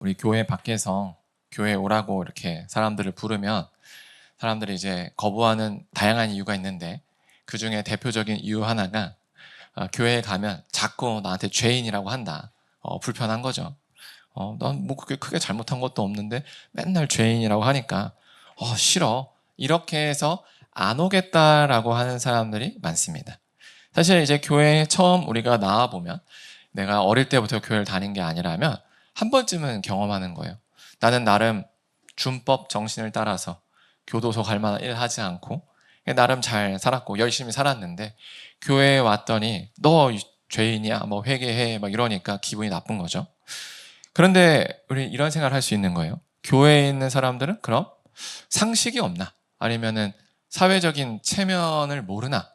우리 교회 밖에서 교회 오라고 이렇게 사람들을 부르면 사람들이 이제 거부하는 다양한 이유가 있는데 그 중에 대표적인 이유 하나가 교회에 가면 자꾸 나한테 죄인이라고 한다. 불편한 거죠. 난 뭐 그게 크게 잘못한 것도 없는데 맨날 죄인이라고 하니까 싫어. 이렇게 해서 안 오겠다라고 하는 사람들이 많습니다. 사실 이제 교회에 처음 우리가 나와 보면 내가 어릴 때부터 교회를 다닌 게 아니라면 한 번쯤은 경험하는 거예요. 나는 나름 준법 정신을 따라서 교도소 갈 만한 일 하지 않고 나름 잘 살았고 열심히 살았는데 교회에 왔더니 너 죄인이야 뭐 회개해 막 이러니까 기분이 나쁜 거죠. 그런데 우리 이런 생각을 할 수 있는 거예요. 교회에 있는 사람들은 그럼 상식이 없나? 아니면은 사회적인 체면을 모르나?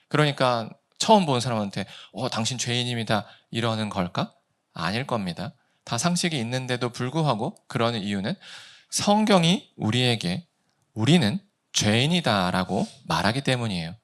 그러니까 처음 본 사람한테 당신 죄인입니다 이러는 걸까? 아닐 겁니다. 다 상식이 있는데도 불구하고 그러는 이유는 성경이 우리에게 우리는 죄인이다라고 말하기 때문이에요.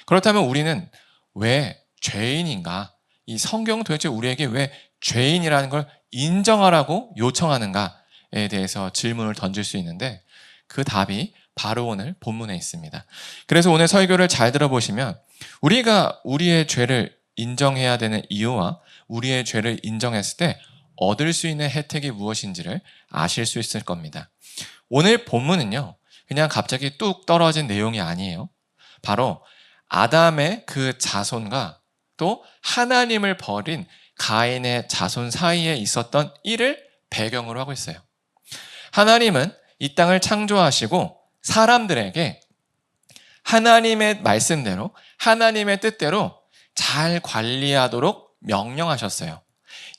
그렇다면 우리는 왜 죄인인가? 이 성경은 도대체 우리에게 왜 죄인이라는 걸 인정하라고 요청하는가에 대해서 질문을 던질 수 있는데 그 답이 바로 오늘 본문에 있습니다. 그래서 오늘 설교를 잘 들어보시면 우리가 우리의 죄를 인정해야 되는 이유와 우리의 죄를 인정했을 때 얻을 수 있는 혜택이 무엇인지를 아실 수 있을 겁니다. 오늘 본문은요, 그냥 갑자기 뚝 떨어진 내용이 아니에요. 바로 아담의 그 자손과 또 하나님을 버린 가인의 자손 사이에 있었던 일을 배경으로 하고 있어요. 하나님은 이 땅을 창조하시고 사람들에게 하나님의 말씀대로 하나님의 뜻대로 잘 관리하도록 명령하셨어요.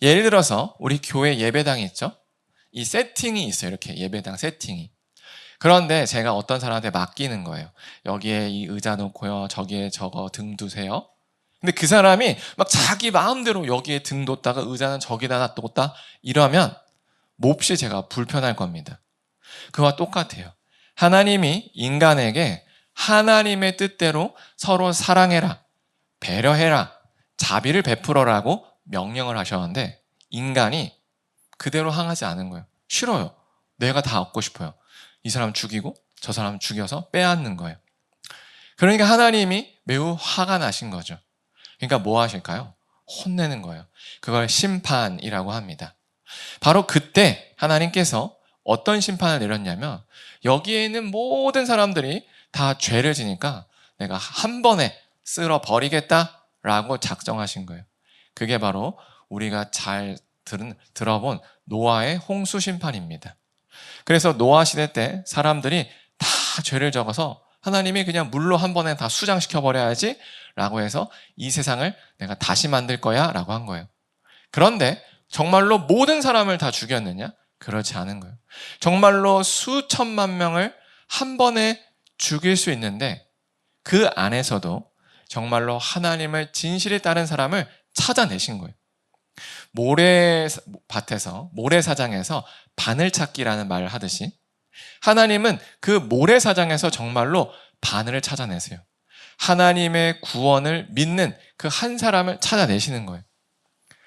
예를 들어서 우리 교회 예배당이 있죠? 이 세팅이 있어요. 이렇게 예배당 세팅이. 그런데 제가 어떤 사람한테 맡기는 거예요. 여기에 이 의자 놓고요. 저기에 저거 등 두세요. 근데 그 사람이 막 자기 마음대로 여기에 등 뒀다가 의자는 저기다 놔뒀다 이러면 몹시 제가 불편할 겁니다. 그와 똑같아요. 하나님이 인간에게 하나님의 뜻대로 서로 사랑해라, 배려해라, 자비를 베풀어라고 명령을 하셨는데 인간이 그대로 항하지 않은 거예요. 싫어요. 내가 다 얻고 싶어요. 이 사람 죽이고 저 사람 죽여서 빼앗는 거예요. 그러니까 하나님이 매우 화가 나신 거죠. 그러니까 뭐 하실까요? 혼내는 거예요. 그걸 심판이라고 합니다. 바로 그때 하나님께서 어떤 심판을 내렸냐면 여기에 있는 모든 사람들이 다 죄를 지니까 내가 한 번에 쓸어 버리겠다라고 작정하신 거예요. 그게 바로 우리가 잘 들어본 노아의 홍수 심판입니다. 그래서 노아 시대 때 사람들이 다 죄를 적어서 하나님이 그냥 물로 한 번에 다 수장시켜 버려야지 라고 해서 이 세상을 내가 다시 만들 거야 라고 한 거예요. 그런데 정말로 모든 사람을 다 죽였느냐? 그렇지 않은 거예요. 정말로 수천만 명을 한 번에 죽일 수 있는데 그 안에서도 정말로 하나님을 진실히 따른 사람을 찾아내신 거예요. 모래밭에서 모래사장에서 바늘찾기라는 말을 하듯이 하나님은 그 모래사장에서 정말로 바늘을 찾아내세요. 하나님의 구원을 믿는 그 한 사람을 찾아내시는 거예요.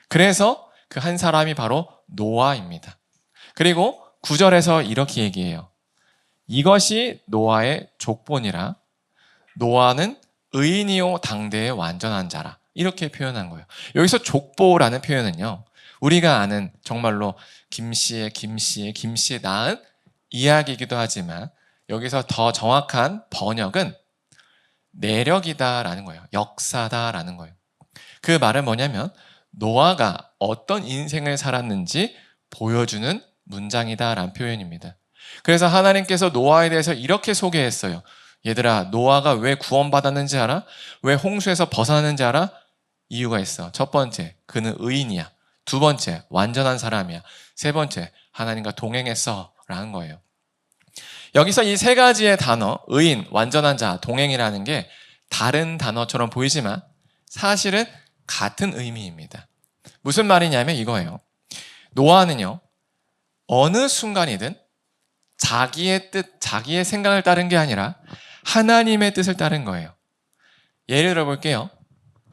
그래서 그 한 사람이 바로 노아입니다. 그리고 9절에서 이렇게 얘기해요. 이것이 노아의 족본이라 노아는 의인이요 당대의 완전한 자라. 이렇게 표현한 거예요. 여기서 족보라는 표현은요. 우리가 아는 정말로 김씨의 낳은 이야기이기도 하지만 여기서 더 정확한 번역은 내력이다라는 거예요. 역사다라는 거예요. 그 말은 뭐냐면 노아가 어떤 인생을 살았는지 보여주는 문장이다라는 표현입니다. 그래서 하나님께서 노아에 대해서 이렇게 소개했어요. 얘들아, 노아가 왜 구원받았는지 알아? 왜 홍수에서 벗어났는지 알아? 이유가 있어. 첫 번째, 그는 의인이야. 두 번째, 완전한 사람이야. 세 번째, 하나님과 동행했어 라는 거예요. 여기서 이 세 가지의 단어, 의인, 완전한 자, 동행이라는 게 다른 단어처럼 보이지만 사실은 같은 의미입니다. 무슨 말이냐면 이거예요. 노아는요, 어느 순간이든 자기의 뜻, 자기의 생각을 따른 게 아니라 하나님의 뜻을 따른 거예요. 예를 들어 볼게요.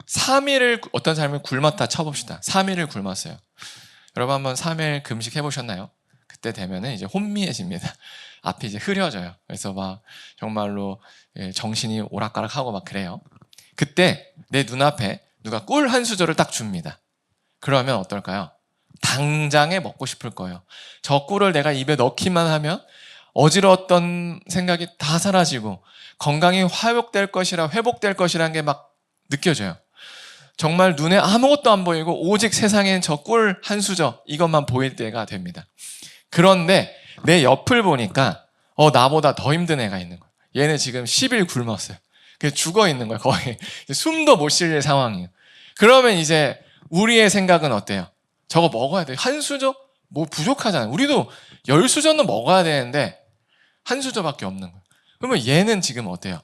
3일을 어떤 사람이 굶었다 쳐봅시다. 3일을 굶었어요. 여러분 한번 3일 금식 해보셨나요? 때 되면은 이제 혼미해집니다. 앞이 이제 흐려져요. 그래서 막 정말로 정신이 오락가락하고 막 그래요. 그때 내 눈앞에 누가 꿀 한 수저를 딱 줍니다. 그러면 어떨까요? 당장에 먹고 싶을 거예요. 저 꿀을 내가 입에 넣기만 하면 어지러웠던 생각이 다 사라지고 건강이 회복될 것이라는 게 막 느껴져요. 정말 눈에 아무것도 안 보이고 오직 세상엔 저 꿀 한 수저 이것만 보일 때가 됩니다. 그런데 내 옆을 보니까 나보다 더 힘든 애가 있는 거예요. 얘는 지금 10일 굶었어요. 죽어 있는 거예요. 거의 숨도 못 쉴 상황이에요. 그러면 이제 우리의 생각은 어때요? 저거 먹어야 돼. 한 수저? 뭐 부족하잖아요. 우리도 10수저는 먹어야 되는데 한 수저밖에 없는 거예요. 그러면 얘는 지금 어때요?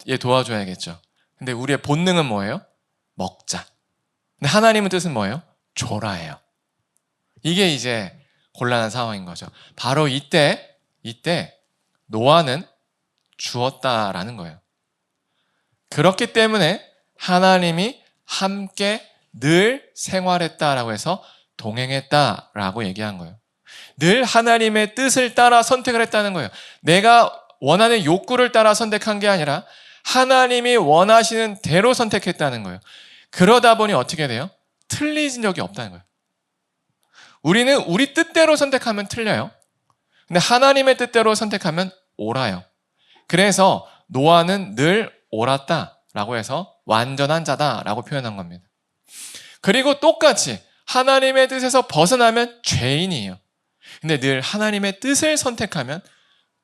얘 도와줘야겠죠. 근데 우리의 본능은 뭐예요? 먹자. 근데 하나님의 뜻은 뭐예요? 줘라예요. 이게 이제 곤란한 상황인 거죠. 바로 이때 노아는 주었다라는 거예요. 그렇기 때문에 하나님이 함께 늘 생활했다라고 해서 동행했다라고 얘기한 거예요. 늘 하나님의 뜻을 따라 선택을 했다는 거예요. 내가 원하는 욕구를 따라 선택한 게 아니라 하나님이 원하시는 대로 선택했다는 거예요. 그러다 보니 어떻게 돼요? 틀린 적이 없다는 거예요. 우리는 우리 뜻대로 선택하면 틀려요. 근데 하나님의 뜻대로 선택하면 옳아요. 그래서 노아는 늘 옳았다라고 해서 완전한 자다라고 표현한 겁니다. 그리고 똑같이 하나님의 뜻에서 벗어나면 죄인이에요. 근데 늘 하나님의 뜻을 선택하면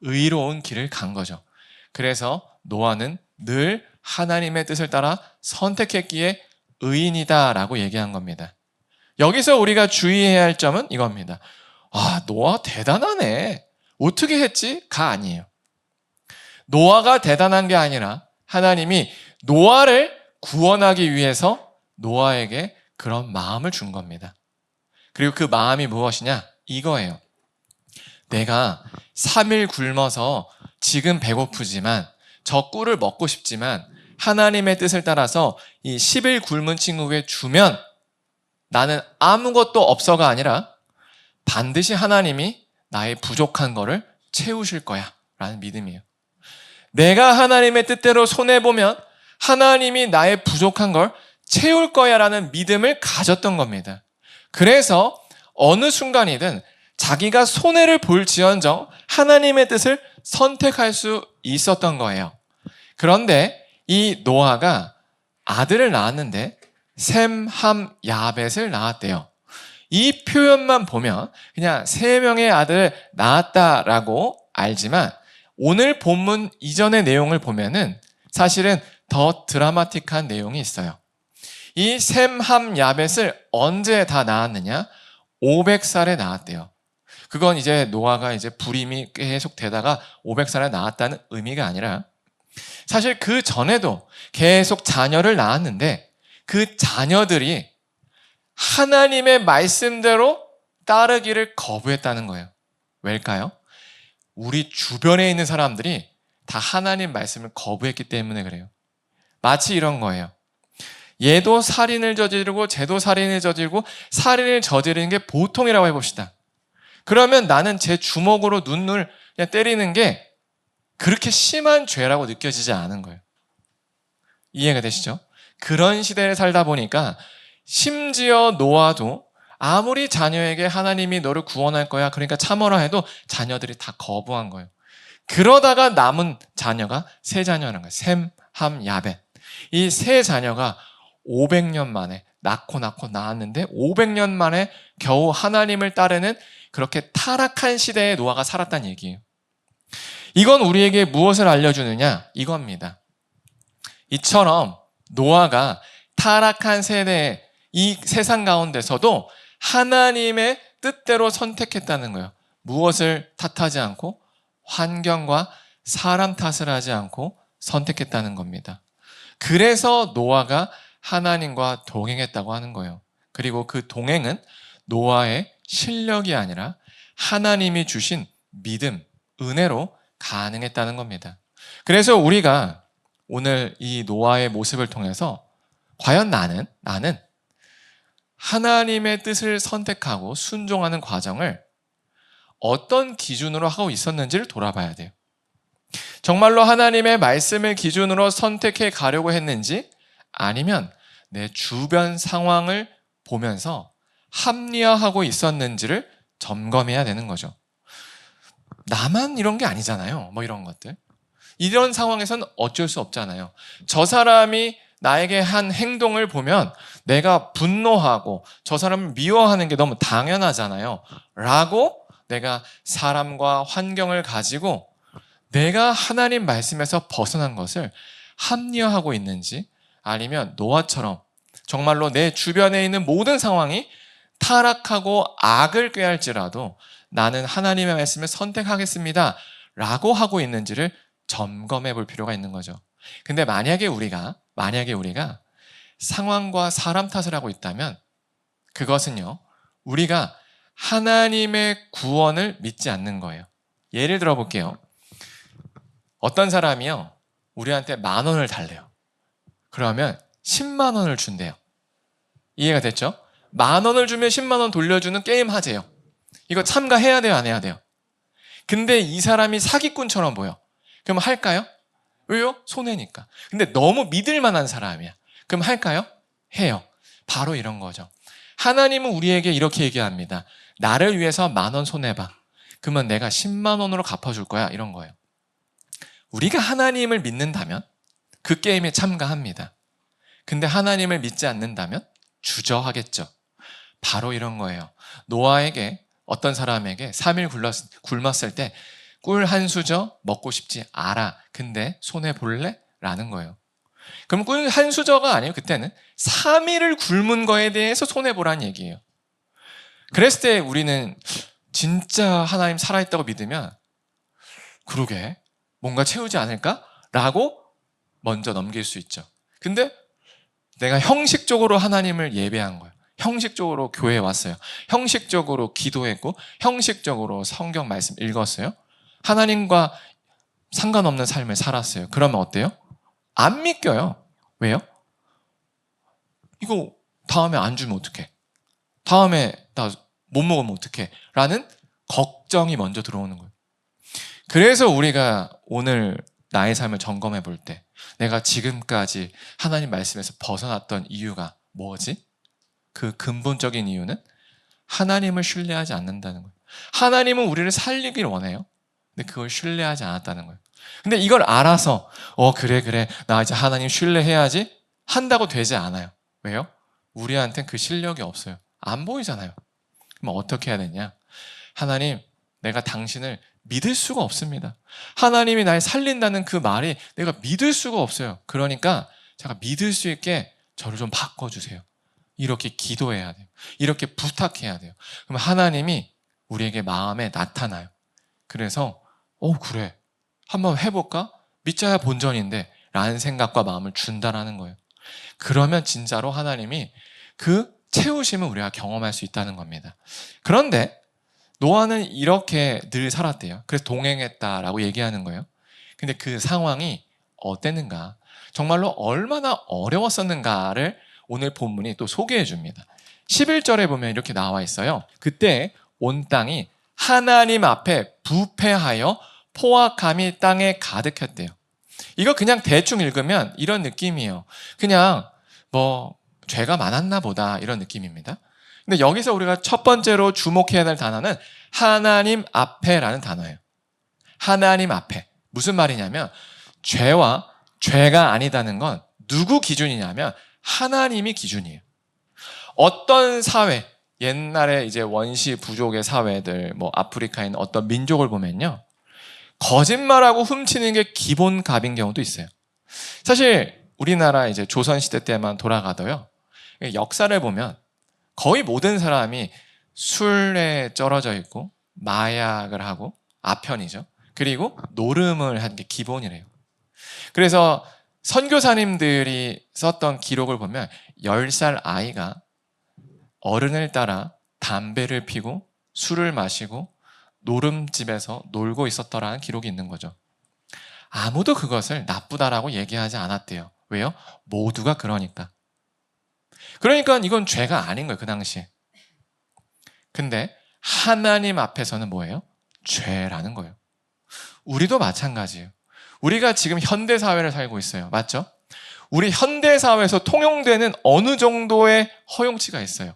의로운 길을 간 거죠. 그래서 노아는 늘 하나님의 뜻을 따라 선택했기에 의인이다라고 얘기한 겁니다. 여기서 우리가 주의해야 할 점은 이겁니다. 노아 대단하네. 어떻게 했지?가 아니에요. 노아가 대단한 게 아니라 하나님이 노아를 구원하기 위해서 노아에게 그런 마음을 준 겁니다. 그리고 그 마음이 무엇이냐? 이거예요. 내가 3일 굶어서 지금 배고프지만 저 꿀을 먹고 싶지만 하나님의 뜻을 따라서 이 10일 굶은 친구에게 주면 나는 아무것도 없어가 아니라 반드시 하나님이 나의 부족한 거를 채우실 거야 라는 믿음이에요. 내가 하나님의 뜻대로 손해보면 하나님이 나의 부족한 걸 채울 거야 라는 믿음을 가졌던 겁니다. 그래서 어느 순간이든 자기가 손해를 볼지언정 하나님의 뜻을 선택할 수 있었던 거예요. 그런데 이 노아가 아들을 낳았는데 셈, 함, 야벳을 낳았대요. 이 표현만 보면 그냥 3명의 아들을 낳았다라고 알지만 오늘 본문 이전의 내용을 보면은 사실은 더 드라마틱한 내용이 있어요. 이 셈, 함, 야벳을 언제 다 낳았느냐? 500살에 낳았대요. 그건 이제 노아가 이제 불임이 계속 되다가 500살에 낳았다는 의미가 아니라 사실 그 전에도 계속 자녀를 낳았는데 그 자녀들이 하나님의 말씀대로 따르기를 거부했다는 거예요. 왜일까요? 우리 주변에 있는 사람들이 다 하나님 말씀을 거부했기 때문에 그래요. 마치 이런 거예요. 얘도 살인을 저지르고 쟤도 살인을 저지르고 살인을 저지르는 게 보통이라고 해봅시다. 그러면 나는 제 주먹으로 눈을 그냥 때리는 게 그렇게 심한 죄라고 느껴지지 않은 거예요. 이해가 되시죠? 그런 시대에 살다 보니까 심지어 노아도 아무리 자녀에게 하나님이 너를 구원할 거야 그러니까 참으라 해도 자녀들이 다 거부한 거예요. 그러다가 남은 자녀가 3자녀라는 거예요. 셈, 함, 야벳. 이 3자녀가 500년 만에 낳고 낳았는데 500년 만에 겨우 하나님을 따르는 그렇게 타락한 시대에 노아가 살았다는 얘기예요. 이건 우리에게 무엇을 알려주느냐? 이겁니다. 이처럼 노아가 타락한 세대의 이 세상 가운데서도 하나님의 뜻대로 선택했다는 거예요. 무엇을 탓하지 않고 환경과 사람 탓을 하지 않고 선택했다는 겁니다. 그래서 노아가 하나님과 동행했다고 하는 거예요. 그리고 그 동행은 노아의 실력이 아니라 하나님이 주신 믿음, 은혜로 가능했다는 겁니다. 그래서 우리가 오늘 이 노아의 모습을 통해서 과연 나는 하나님의 뜻을 선택하고 순종하는 과정을 어떤 기준으로 하고 있었는지를 돌아봐야 돼요. 정말로 하나님의 말씀을 기준으로 선택해 가려고 했는지, 아니면 내 주변 상황을 보면서 합리화하고 있었는지를 점검해야 되는 거죠. 나만 이런 게 아니잖아요. 뭐 이런 것들. 이런 상황에서는 어쩔 수 없잖아요. 저 사람이 나에게 한 행동을 보면 내가 분노하고 저 사람을 미워하는 게 너무 당연하잖아요. 라고 내가 사람과 환경을 가지고 내가 하나님 말씀에서 벗어난 것을 합리화하고 있는지, 아니면 노아처럼 정말로 내 주변에 있는 모든 상황이 타락하고 악을 꾀할지라도 나는 하나님의 말씀을 선택하겠습니다 라고 하고 있는지를 점검해 볼 필요가 있는 거죠. 근데 만약에 우리가 상황과 사람 탓을 하고 있다면 그것은요, 우리가 하나님의 구원을 믿지 않는 거예요. 예를 들어 볼게요. 어떤 사람이요, 우리한테 10,000원을 달래요. 그러면 10만 원을 준대요. 이해가 됐죠? 10,000원을 주면 10만 원 돌려주는 게임 하재요. 이거 참가해야 돼요, 안 해야 돼요? 근데 이 사람이 사기꾼처럼 보여. 그럼 할까요? 왜요? 손해니까. 근데 너무 믿을 만한 사람이야. 그럼 할까요? 해요. 바로 이런 거죠. 하나님은 우리에게 이렇게 얘기합니다. 나를 위해서 10,000원 손해봐. 그러면 내가 10만 원으로 갚아줄 거야. 이런 거예요. 우리가 하나님을 믿는다면 그 게임에 참가합니다. 근데 하나님을 믿지 않는다면 주저하겠죠. 바로 이런 거예요. 노아에게, 어떤 사람에게 3일 굶었을 때 꿀 한 수저 먹고 싶지 않아. 근데 손해볼래? 라는 거예요. 그럼 꿀 한 수저가 아니에요. 그때는 3일을 굶은 거에 대해서 손해보라는 얘기예요. 그랬을 때 우리는 진짜 하나님 살아있다고 믿으면 그러게 뭔가 채우지 않을까? 라고 먼저 넘길 수 있죠. 근데 내가 형식적으로 하나님을 예배한 거예요. 형식적으로 교회에 왔어요. 형식적으로 기도했고 형식적으로 성경 말씀 읽었어요. 하나님과 상관없는 삶을 살았어요. 그러면 어때요? 안 믿겨요. 왜요? 이거 다음에 안 주면 어떡해? 다음에 나 못 먹으면 어떡해? 라는 걱정이 먼저 들어오는 거예요. 그래서 우리가 오늘 나의 삶을 점검해 볼 때 내가 지금까지 하나님 말씀에서 벗어났던 이유가 뭐지? 그 근본적인 이유는 하나님을 신뢰하지 않는다는 거예요. 하나님은 우리를 살리길 원해요. 근데 그걸 신뢰하지 않았다는 거예요. 근데 이걸 알아서 그래 나 이제 하나님 신뢰해야지 한다고 되지 않아요. 왜요? 우리한테는 그 실력이 없어요. 안 보이잖아요. 그럼 어떻게 해야 되냐? 하나님, 내가 당신을 믿을 수가 없습니다. 하나님이 날 살린다는 그 말이 내가 믿을 수가 없어요. 그러니까 제가 믿을 수 있게 저를 좀 바꿔주세요. 이렇게 기도해야 돼요. 이렇게 부탁해야 돼요. 그럼 하나님이 우리에게 마음에 나타나요. 그래서 그래, 한번 해볼까? 믿자야 본전인데 라는 생각과 마음을 준다라는 거예요. 그러면 진짜로 하나님이 그 채우심을 우리가 경험할 수 있다는 겁니다. 그런데 노아는 이렇게 늘 살았대요. 그래서 동행했다라고 얘기하는 거예요. 근데 그 상황이 어땠는가? 정말로 얼마나 어려웠었는가를 오늘 본문이 또 소개해 줍니다. 11절에 보면 이렇게 나와 있어요. 그때 온 땅이 하나님 앞에 부패하여 포악함이 땅에 가득했대요. 이거 그냥 대충 읽으면 이런 느낌이에요. 그냥 죄가 많았나 보다 이런 느낌입니다. 근데 여기서 우리가 첫 번째로 주목해야 될 단어는 하나님 앞에라는 단어예요. 하나님 앞에. 무슨 말이냐면 죄가 아니다는 건 누구 기준이냐면 하나님이 기준이에요. 어떤 사회, 옛날에 이제 원시 부족의 사회들, 아프리카에 있는 어떤 민족을 보면요, 거짓말하고 훔치는 게 기본 갑인 경우도 있어요. 사실 우리나라 이제 조선시대 때만 돌아가도요, 역사를 보면 거의 모든 사람이 술에 쩔어져 있고 마약을 하고 아편이죠. 그리고 노름을 하는 게 기본이래요. 그래서 선교사님들이 썼던 기록을 보면 10살 아이가 어른을 따라 담배를 피고 술을 마시고 노름집에서 놀고 있었더라는 기록이 있는 거죠. 아무도 그것을 나쁘다라고 얘기하지 않았대요. 왜요? 모두가 그러니까. 그러니까 이건 죄가 아닌 거예요, 그 당시에. 근데 하나님 앞에서는 뭐예요? 죄라는 거예요. 우리도 마찬가지예요. 우리가 지금 현대사회를 살고 있어요. 맞죠? 우리 현대사회에서 통용되는 어느 정도의 허용치가 있어요.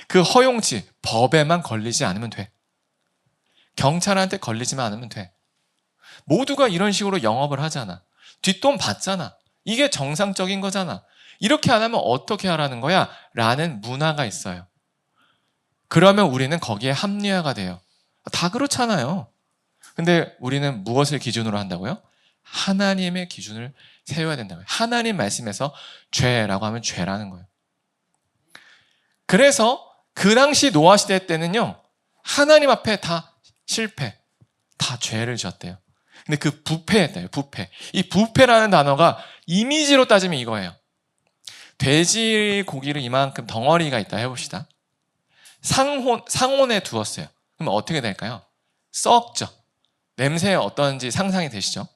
그 허용치, 법에만 걸리지 않으면 돼. 경찰한테 걸리지만 않으면 돼. 모두가 이런 식으로 영업을 하잖아. 뒷돈 받잖아. 이게 정상적인 거잖아. 이렇게 안 하면 어떻게 하라는 거야? 라는 문화가 있어요. 그러면 우리는 거기에 합리화가 돼요. 다 그렇잖아요. 근데 우리는 무엇을 기준으로 한다고요? 하나님의 기준을 세워야 된다고요. 하나님 말씀에서 죄라고 하면 죄라는 거예요. 그래서 그 당시 노아 시대 때는요, 하나님 앞에 다 실패, 다 죄를 지었대요. 근데 그 부패였대요, 부패. 이 부패라는 단어가 이미지로 따지면 이거예요. 돼지 고기를 이만큼 덩어리가 있다 해봅시다. 상온에 두었어요. 그럼 어떻게 될까요? 썩죠. 냄새 어떤지 상상이 되시죠?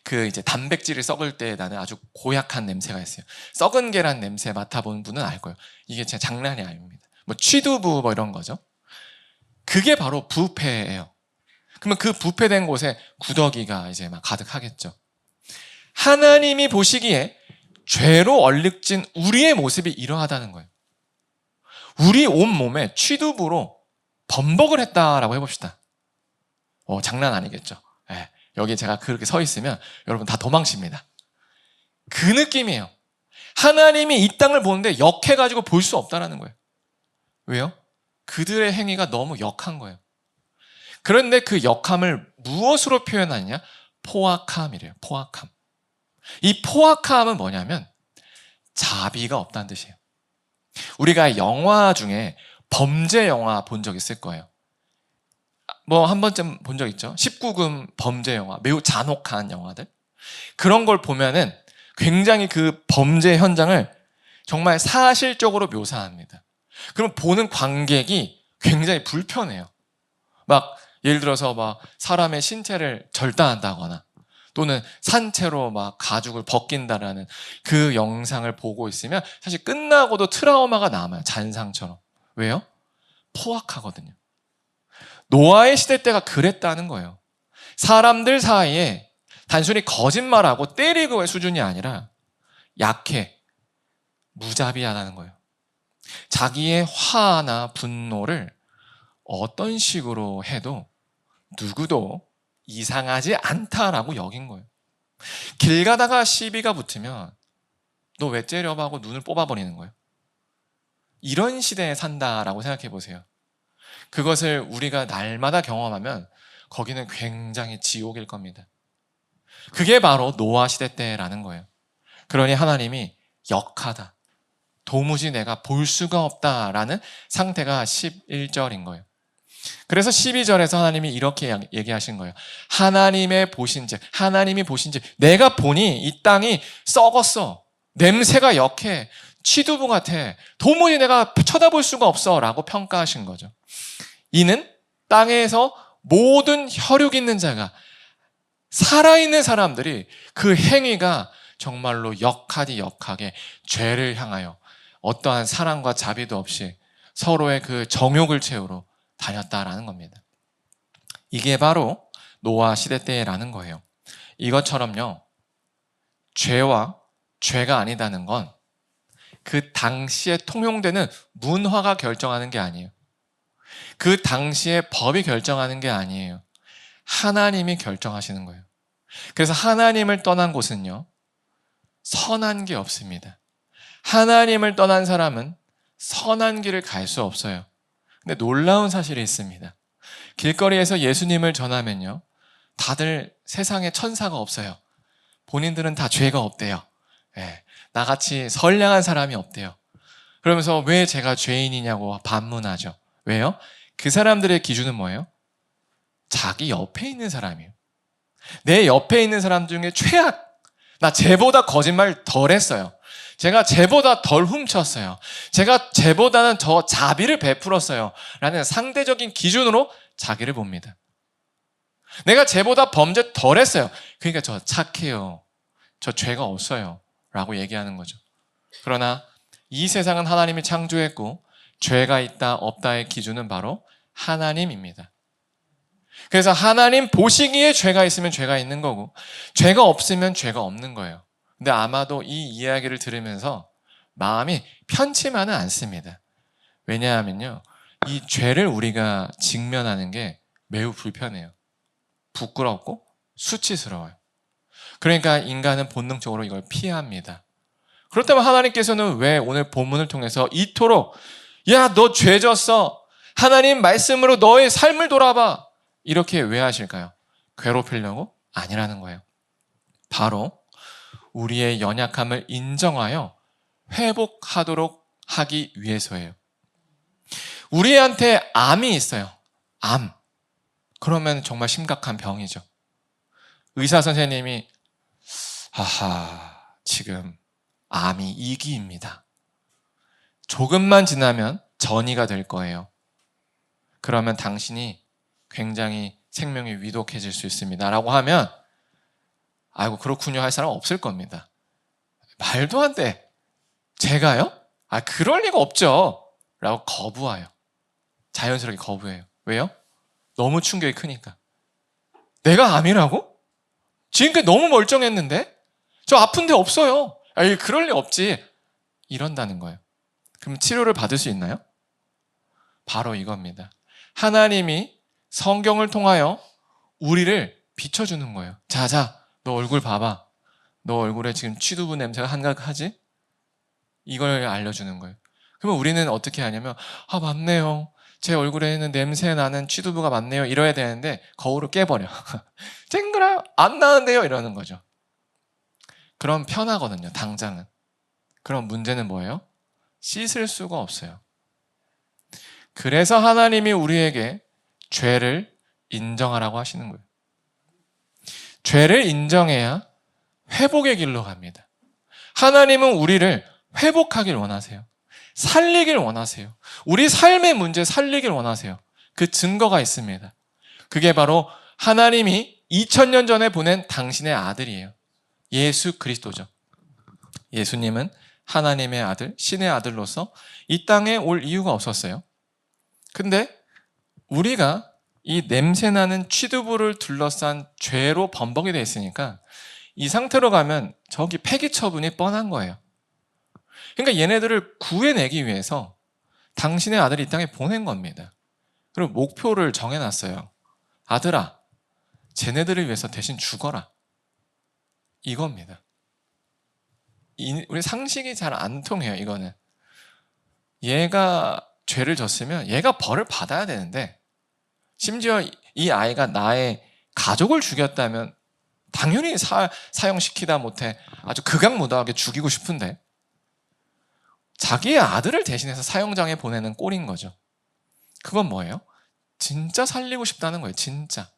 그 이제 단백질을 썩을 때 나는 아주 고약한 냄새가 있어요. 썩은 계란 냄새 맡아본 분은 알 거예요. 이게 진짜 장난이 아닙니다. 뭐 취두부 뭐 이런 거죠. 그게 바로 부패예요. 그러면 그 부패된 곳에 구더기가 이제 막 가득하겠죠. 하나님이 보시기에 죄로 얼룩진 우리의 모습이 이러하다는 거예요. 우리 온몸에 취두부로 범벅을 했다라고 해봅시다. 장난 아니겠죠. 네, 여기 제가 그렇게 서 있으면 여러분 다 도망칩니다. 그 느낌이에요. 하나님이 이 땅을 보는데 역해가지고 볼 수 없다라는 거예요. 왜요? 그들의 행위가 너무 역한 거예요. 그런데 그 역함을 무엇으로 표현하느냐? 포악함이래요. 포악함. 이 포악함은 뭐냐면 자비가 없다는 뜻이에요. 우리가 영화 중에 범죄 영화 본 적 있을 거예요. 뭐 한 번쯤 본 적 있죠? 19금 범죄 영화, 매우 잔혹한 영화들. 그런 걸 보면은 굉장히 그 범죄 현장을 정말 사실적으로 묘사합니다. 그럼 보는 관객이 굉장히 불편해요. 막 예를 들어서 막 사람의 신체를 절단한다거나 또는 산채로 막 가죽을 벗긴다라는 그 영상을 보고 있으면 사실 끝나고도 트라우마가 남아요. 잔상처럼. 왜요? 포악하거든요. 노아의 시대 때가 그랬다는 거예요. 사람들 사이에 단순히 거짓말하고 때리고의 수준이 아니라 약해, 무자비하다는 거예요. 자기의 화나 분노를 어떤 식으로 해도 누구도 이상하지 않다라고 여긴 거예요. 길 가다가 시비가 붙으면 너 왜 째려봐 하고 눈을 뽑아버리는 거예요. 이런 시대에 산다라고 생각해 보세요. 그것을 우리가 날마다 경험하면 거기는 굉장히 지옥일 겁니다. 그게 바로 노아 시대 때라는 거예요. 그러니 하나님이 역하다, 도무지 내가 볼 수가 없다라는 상태가 11절인 거예요. 그래서 12절에서 하나님이 이렇게 얘기하신 거예요. 하나님이 보신즉 내가 보니 이 땅이 썩었어. 냄새가 역해. 취두부 같아. 도무지 내가 쳐다볼 수가 없어 라고 평가하신 거죠. 이는 땅에서 모든 혈육 있는 자가, 살아있는 사람들이 그 행위가 정말로 역하게 죄를 향하여 어떠한 사랑과 자비도 없이 서로의 그 정욕을 채우러 다녔다라는 겁니다. 이게 바로 노아 시대 때라는 거예요. 이것처럼요, 죄와 죄가 아니다는 건 그 당시에 통용되는 문화가 결정하는 게 아니에요. 그 당시에 법이 결정하는 게 아니에요. 하나님이 결정하시는 거예요. 그래서 하나님을 떠난 곳은요, 선한 게 없습니다. 하나님을 떠난 사람은 선한 길을 갈 수 없어요. 근데 놀라운 사실이 있습니다. 길거리에서 예수님을 전하면요, 다들 세상에 천사가 없어요. 본인들은 다 죄가 없대요. 네, 나같이 선량한 사람이 없대요. 그러면서 왜 제가 죄인이냐고 반문하죠. 왜요? 그 사람들의 기준은 뭐예요? 자기 옆에 있는 사람이에요. 내 옆에 있는 사람 중에 최악, 나 쟤보다 거짓말 덜 했어요. 제가 쟤보다 덜 훔쳤어요. 제가 쟤보다는 더 자비를 베풀었어요. 라는 상대적인 기준으로 자기를 봅니다. 내가 쟤보다 범죄 덜 했어요. 그러니까 저 착해요. 저 죄가 없어요. 라고 얘기하는 거죠. 그러나 이 세상은 하나님이 창조했고 죄가 있다 없다의 기준은 바로 하나님입니다. 그래서 하나님 보시기에 죄가 있으면 죄가 있는 거고 죄가 없으면 죄가 없는 거예요. 근데 아마도 이 이야기를 들으면서 마음이 편치만은 않습니다. 왜냐하면요, 이 죄를 우리가 직면하는 게 매우 불편해요. 부끄럽고 수치스러워요. 그러니까 인간은 본능적으로 이걸 피합니다. 그렇다면 하나님께서는 왜 오늘 본문을 통해서 이토록 야, 너 죄 졌어, 하나님 말씀으로 너의 삶을 돌아봐, 이렇게 왜 하실까요? 괴롭히려고? 아니라는 거예요. 바로 우리의 연약함을 인정하여 회복하도록 하기 위해서예요. 우리한테 암이 있어요. 암. 그러면 정말 심각한 병이죠. 의사 선생님이 지금 암이 2기입니다. 조금만 지나면 전이가 될 거예요. 그러면 당신이 굉장히 생명이 위독해질 수 있습니다. 라고 하면 아이고 그렇군요 할 사람 없을 겁니다. 말도 안 돼. 제가요? 그럴 리가 없죠. 라고 거부해요. 자연스럽게 거부해요. 왜요? 너무 충격이 크니까. 내가 암이라고? 지금까지 너무 멀쩡했는데? 저 아픈 데 없어요. 그럴 리 없지. 이런다는 거예요. 그럼 치료를 받을 수 있나요? 바로 이겁니다. 하나님이 성경을 통하여 우리를 비춰주는 거예요. 자, 너 얼굴 봐봐. 너 얼굴에 지금 취두부 냄새가 한가하지? 이걸 알려주는 거예요. 그러면 우리는 어떻게 하냐면 맞네요. 제 얼굴에는 냄새 나는 취두부가 많네요. 이래야 되는데 거울을 깨버려. 쨍그라요. 안 나는데요. 이러는 거죠. 그럼 편하거든요. 당장은. 그럼 문제는 뭐예요? 씻을 수가 없어요. 그래서 하나님이 우리에게 죄를 인정하라고 하시는 거예요. 죄를 인정해야 회복의 길로 갑니다. 하나님은 우리를 회복하길 원하세요. 살리길 원하세요. 우리 삶의 문제 살리길 원하세요. 그 증거가 있습니다. 그게 바로 하나님이 2000년 전에 보낸 당신의 아들이에요. 예수 그리스도죠. 예수님은 하나님의 아들, 신의 아들로서 이 땅에 올 이유가 없었어요. 근데 우리가 이 냄새나는 취두부를 둘러싼 죄로 범벅이 되어 있으니까 이 상태로 가면 저기 폐기 처분이 뻔한 거예요. 그러니까 얘네들을 구해내기 위해서 당신의 아들이 이 땅에 보낸 겁니다. 그리고 목표를 정해놨어요. 아들아, 쟤네들을 위해서 대신 죽어라. 이겁니다. 우리 상식이 잘 안 통해요, 이거는. 얘가 죄를 졌으면 얘가 벌을 받아야 되는데, 심지어 이 아이가 나의 가족을 죽였다면 당연히 사형시키다 못해 아주 극악무도하게 죽이고 싶은데 자기의 아들을 대신해서 사형장에 보내는 꼴인 거죠. 그건 뭐예요? 진짜 살리고 싶다는 거예요. 진짜.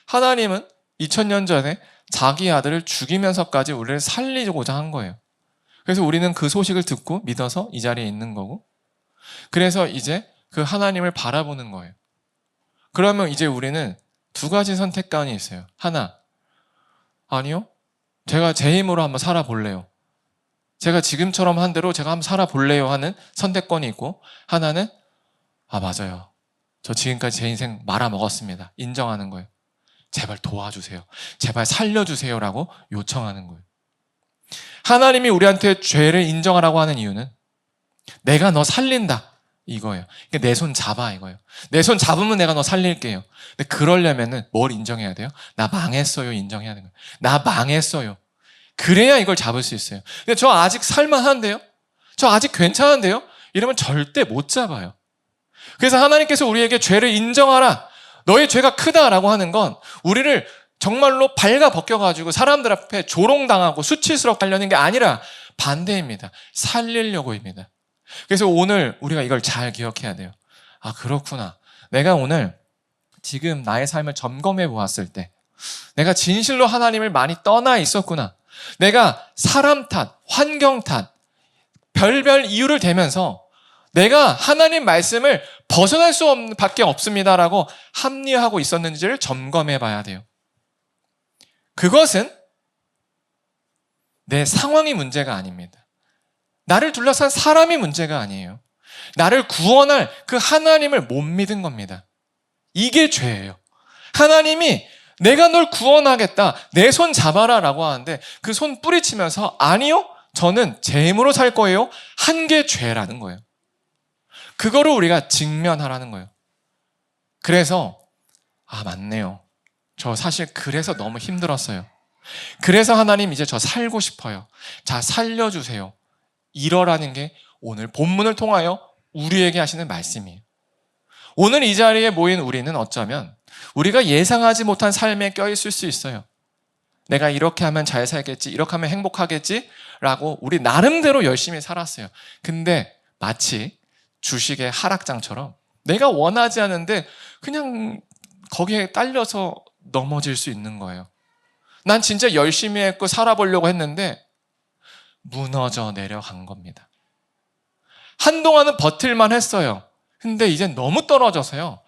하나님은 2000년 전에 자기 아들을 죽이면서까지 우리를 살리고자 한 거예요. 그래서 우리는 그 소식을 듣고 믿어서 이 자리에 있는 거고, 그래서 이제 그 하나님을 바라보는 거예요. 그러면 이제 우리는 두 가지 선택권이 있어요. 하나, 아니요, 제가 제 힘으로 한번 살아볼래요. 제가 지금처럼 한 대로 제가 한번 살아볼래요 하는 선택권이 있고, 하나는 맞아요, 저 지금까지 제 인생 말아먹었습니다. 인정하는 거예요. 제발 도와주세요. 제발 살려주세요라고 요청하는 거예요. 하나님이 우리한테 죄를 인정하라고 하는 이유는 내가 너 살린다 이거예요. 그러니까 내 손 잡아 이거예요. 내 손 잡으면 내가 너 살릴게요. 근데 그러려면은 뭘 인정해야 돼요? 나 망했어요. 인정해야 되는 거예요. 나 망했어요. 그래야 이걸 잡을 수 있어요. 근데 저 아직 살만한데요? 저 아직 괜찮은데요? 이러면 절대 못 잡아요. 그래서 하나님께서 우리에게 죄를 인정하라, 너의 죄가 크다라고 하는 건 우리를 정말로 발가벗겨가지고 사람들 앞에 조롱당하고 수치스럽게 하려는 게 아니라 반대입니다. 살리려고입니다. 그래서 오늘 우리가 이걸 잘 기억해야 돼요. 그렇구나. 내가 오늘 지금 나의 삶을 점검해 보았을 때 내가 진실로 하나님을 많이 떠나 있었구나. 내가 사람 탓, 환경 탓, 별별 이유를 대면서 내가 하나님 말씀을 벗어날 수 밖에 없습니다라고 합리화하고 있었는지를 점검해 봐야 돼요. 그것은 내 상황이 문제가 아닙니다. 나를 둘러싼 사람이 문제가 아니에요. 나를 구원할 그 하나님을 못 믿은 겁니다. 이게 죄예요. 하나님이 내가 널 구원하겠다, 내 손 잡아라 라고 하는데 그 손 뿌리치면서 아니요, 저는 제 힘으로 살 거예요. 한 게 죄라는 거예요. 그거를 우리가 직면하라는 거예요. 그래서 맞네요. 저 사실 그래서 너무 힘들었어요. 그래서 하나님 이제 저 살고 싶어요. 자, 살려주세요. 이러라는 게 오늘 본문을 통하여 우리에게 하시는 말씀이에요. 오늘 이 자리에 모인 우리는 어쩌면 우리가 예상하지 못한 삶에 껴있을 수 있어요. 내가 이렇게 하면 잘 살겠지, 이렇게 하면 행복하겠지 라고 우리 나름대로 열심히 살았어요. 근데 마치 주식의 하락장처럼 내가 원하지 않은데 그냥 거기에 딸려서 넘어질 수 있는 거예요. 난 진짜 열심히 했고 살아보려고 했는데 무너져 내려간 겁니다. 한동안은 버틸만 했어요. 근데 이제 너무 떨어져서요,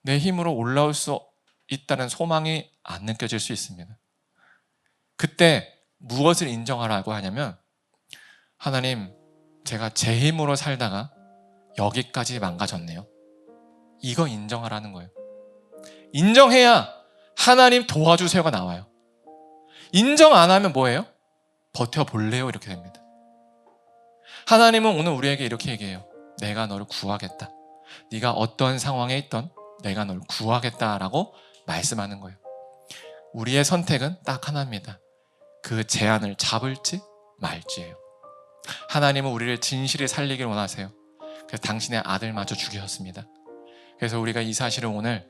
내 힘으로 올라올 수 있다는 소망이 안 느껴질 수 있습니다. 그때 무엇을 인정하라고 하냐면, 하나님, 제가 제 힘으로 살다가 여기까지 망가졌네요. 이거 인정하라는 거예요. 인정해야 하나님 도와주세요가 나와요. 인정 안 하면 뭐예요? 버텨볼래요? 이렇게 됩니다. 하나님은 오늘 우리에게 이렇게 얘기해요. 내가 너를 구하겠다. 네가 어떤 상황에 있던 내가 너를 구하겠다라고 말씀하는 거예요. 우리의 선택은 딱 하나입니다. 그 제안을 잡을지 말지예요. 하나님은 우리를 진실히 살리길 원하세요. 그래서 당신의 아들마저 죽이셨습니다. 그래서 우리가 이 사실을 오늘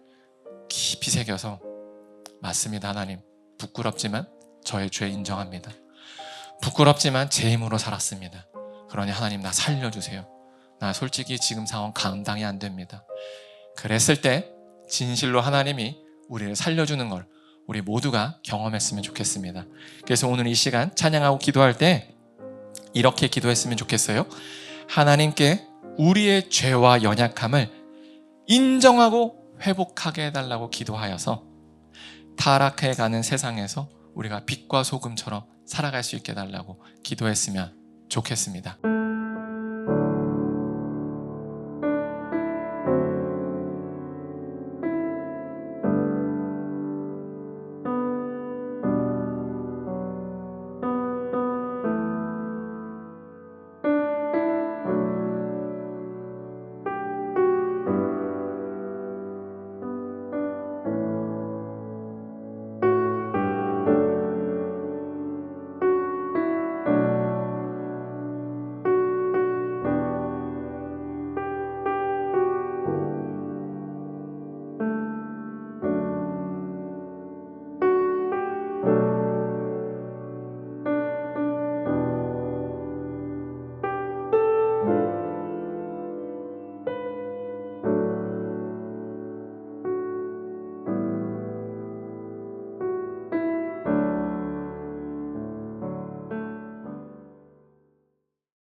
깊이 새겨서, 맞습니다 하나님, 부끄럽지만 저의 죄 인정합니다. 부끄럽지만 제 힘으로 살았습니다. 그러니 하나님, 나 살려주세요. 나 솔직히 지금 상황 감당이 안 됩니다. 그랬을 때 진실로 하나님이 우리를 살려주는 걸 우리 모두가 경험했으면 좋겠습니다. 그래서 오늘 이 시간 찬양하고 기도할 때 이렇게 기도했으면 좋겠어요. 하나님께 우리의 죄와 연약함을 인정하고 회복하게 해달라고 기도하여서 타락해가는 세상에서 우리가 빛과 소금처럼 살아갈 수 있게 해달라고 기도했으면 좋겠습니다.